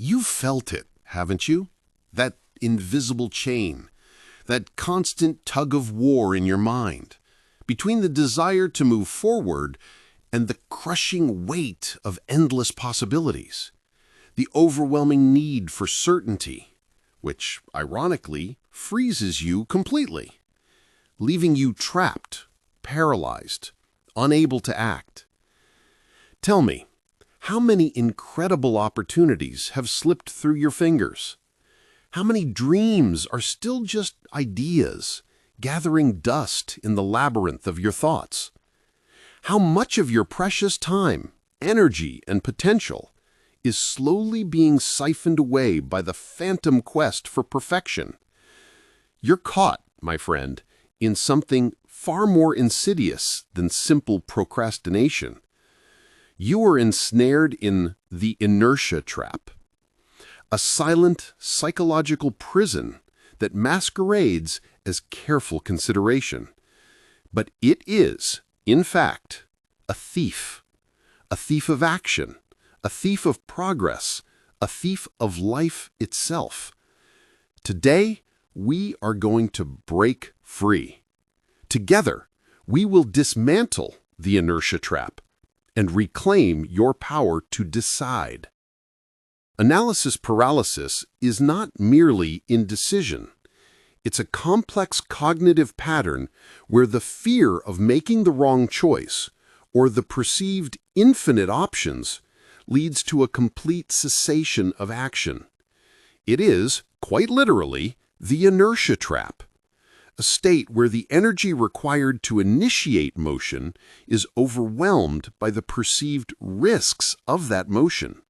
You've felt it, haven't you? That invisible chain, that constant tug of war in your mind, between the desire to move forward and the crushing weight of endless possibilities, the overwhelming need for certainty, which, ironically, freezes you completely, leaving you trapped, paralyzed, unable to act. Tell me, how many incredible opportunities have slipped through your fingers? How many dreams are still just ideas, gathering dust in the labyrinth of your thoughts? How much of your precious time, energy, and potential is slowly being siphoned away by the phantom quest for perfection? You're caught, my friend, in something far more insidious than simple procrastination. You are ensnared in the Inertia Trap, a silent psychological prison that masquerades as careful consideration. But it is, in fact, a thief of action, a thief of progress, a thief of life itself. Today, we are going to break free. Together, we will dismantle the Inertia Trap and reclaim your power to decide. Analysis paralysis is not merely indecision. It's a complex cognitive pattern where the fear of making the wrong choice or the perceived infinite options leads to a complete cessation of action. It is, quite literally, the inertia trap, a state where the energy required to initiate motion is overwhelmed by the perceived risks of that motion.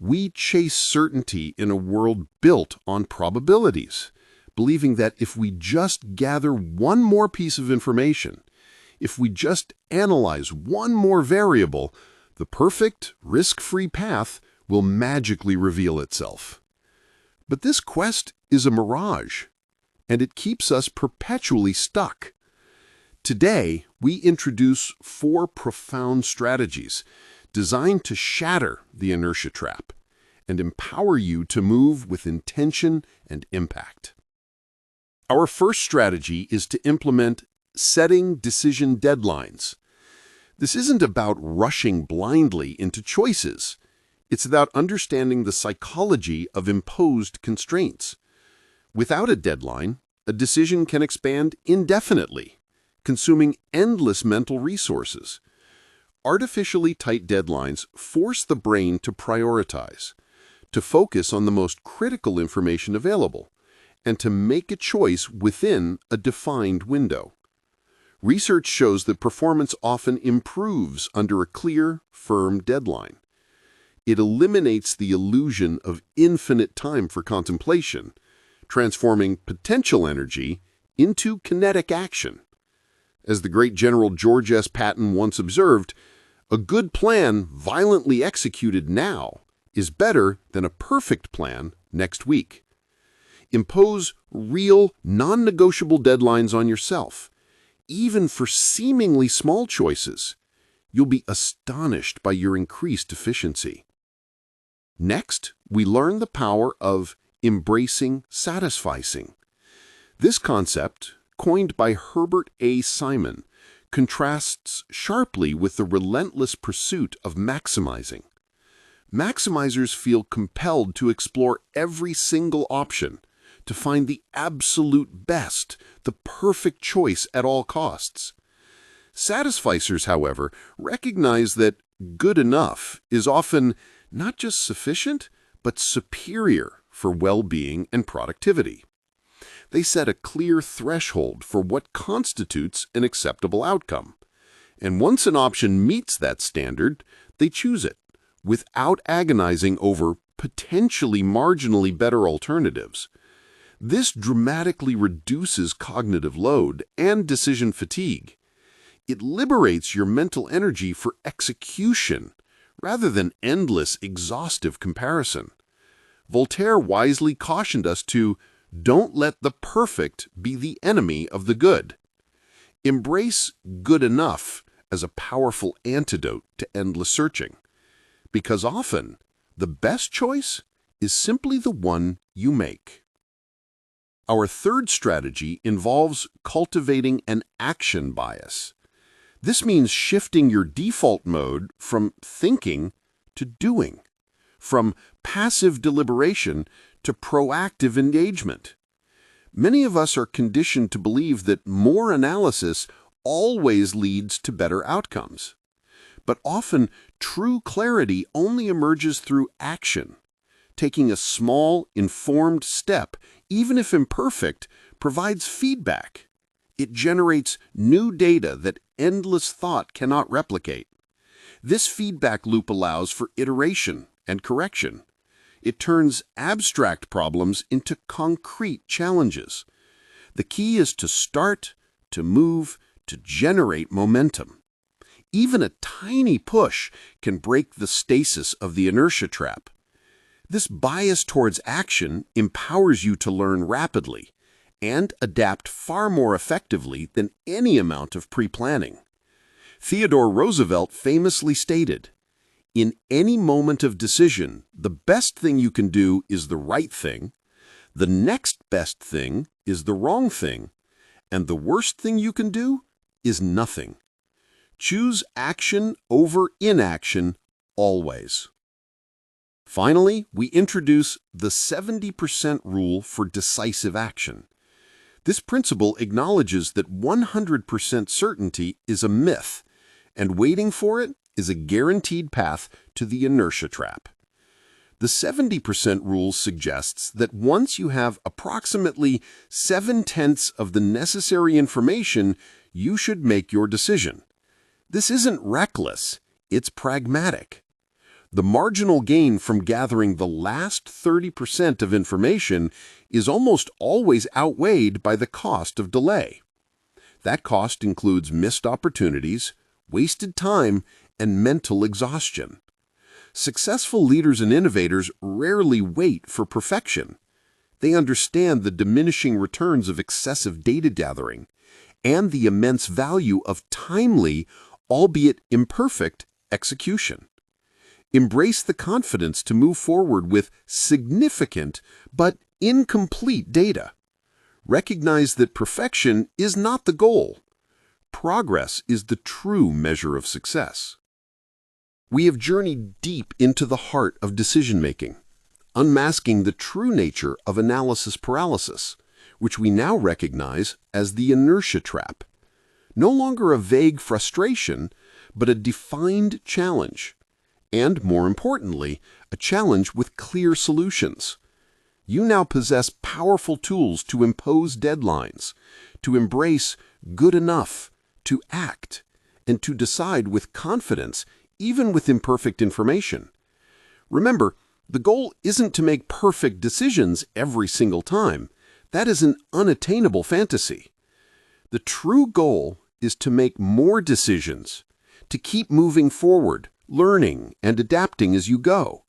We chase certainty in a world built on probabilities, believing that if we just gather one more piece of information, if we just analyze one more variable, the perfect, risk-free path will magically reveal itself. But this quest is a mirage, and it keeps us perpetually stuck. Today, we introduce 4 profound strategies designed to shatter the inertia trap and empower you to move with intention and impact. Our first strategy is to implement setting decision deadlines. This isn't about rushing blindly into choices. It's about understanding the psychology of imposed constraints. Without a deadline, a decision can expand indefinitely, consuming endless mental resources. Artificially tight deadlines force the brain to prioritize, to focus on the most critical information available, and to make a choice within a defined window. Research shows that performance often improves under a clear, firm deadline. It eliminates the illusion of infinite time for contemplation, transforming potential energy into kinetic action. As the great General George S. Patton once observed, a good plan violently executed now is better than a perfect plan next week. Impose real, non-negotiable deadlines on yourself, even for seemingly small choices. You'll be astonished by your increased efficiency. Next, we learn the power of embracing satisficing. This concept, coined by Herbert A. Simon, contrasts sharply with the relentless pursuit of maximizing. Maximizers feel compelled to explore every single option, to find the absolute best, the perfect choice at all costs. Satisficers, however, recognize that good enough is often not just sufficient, but superior for well-being and productivity. They set a clear threshold for what constitutes an acceptable outcome. And once an option meets that standard, they choose it, without agonizing over potentially marginally better alternatives. This dramatically reduces cognitive load and decision fatigue. It liberates your mental energy for execution rather than endless, exhaustive comparison. Voltaire wisely cautioned us to don't let the perfect be the enemy of the good. Embrace good enough as a powerful antidote to endless searching, because often the best choice is simply the one you make. Our third strategy involves cultivating an action bias. This means shifting your default mode from thinking to doing, from passive deliberation to proactive engagement. Many of us are conditioned to believe that more analysis always leads to better outcomes. But often, true clarity only emerges through action. Taking a small, informed step, even if imperfect, provides feedback. It generates new data that endless thought cannot replicate. This feedback loop allows for iteration and correction. It turns abstract problems into concrete challenges. The key is to start, to move, to generate momentum. Even a tiny push can break the stasis of the inertia trap. This bias towards action empowers you to learn rapidly and adapt far more effectively than any amount of pre-planning. Theodore Roosevelt famously stated, "In any moment of decision, the best thing you can do is the right thing, the next best thing is the wrong thing, and the worst thing you can do is nothing." Choose action over inaction always. Finally, we introduce the 70% rule for decisive action. This principle acknowledges that 100% certainty is a myth, and waiting for it is a guaranteed path to the inertia trap. The 70% rule suggests that once you have approximately 7/10 of the necessary information, you should make your decision. This isn't reckless, it's pragmatic. The marginal gain from gathering the last 30% of information is almost always outweighed by the cost of delay. That cost includes missed opportunities, wasted time, and mental exhaustion. Successful leaders and innovators rarely wait for perfection. They understand the diminishing returns of excessive data gathering and the immense value of timely, albeit imperfect, execution. Embrace the confidence to move forward with significant but incomplete data. Recognize that perfection is not the goal. Progress is the true measure of success. We have journeyed deep into the heart of decision-making, unmasking the true nature of analysis paralysis, which we now recognize as the inertia trap. No longer a vague frustration, but a defined challenge. And, more importantly, a challenge with clear solutions. You now possess powerful tools to impose deadlines, to embrace good enough, to act, and to decide with confidence, even with imperfect information. Remember, the goal isn't to make perfect decisions every single time. That is an unattainable fantasy. The true goal is to make more decisions, to keep moving forward, learning and adapting as you go,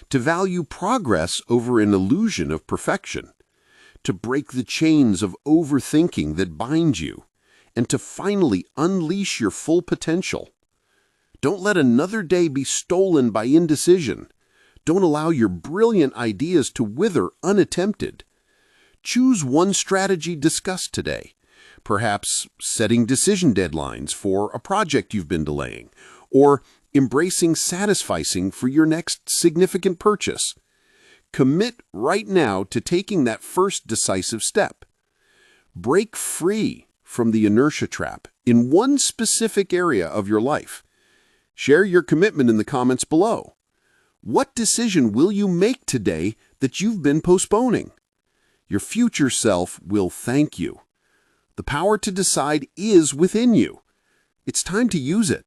to value progress over an illusion of perfection, to break the chains of overthinking that bind you, and to finally unleash your full potential. Don't let another day be stolen by indecision. Don't allow your brilliant ideas to wither unattempted. Choose one strategy discussed today, perhaps setting decision deadlines for a project you've been delaying, or embracing Satisficing for your next significant purchase. Commit right now to taking that first decisive step. Break free from the inertia trap in one specific area of your life. Share your commitment in the comments below. What decision will you make today that you've been postponing? Your future self will thank you. The power to decide is within you. It's time to use it.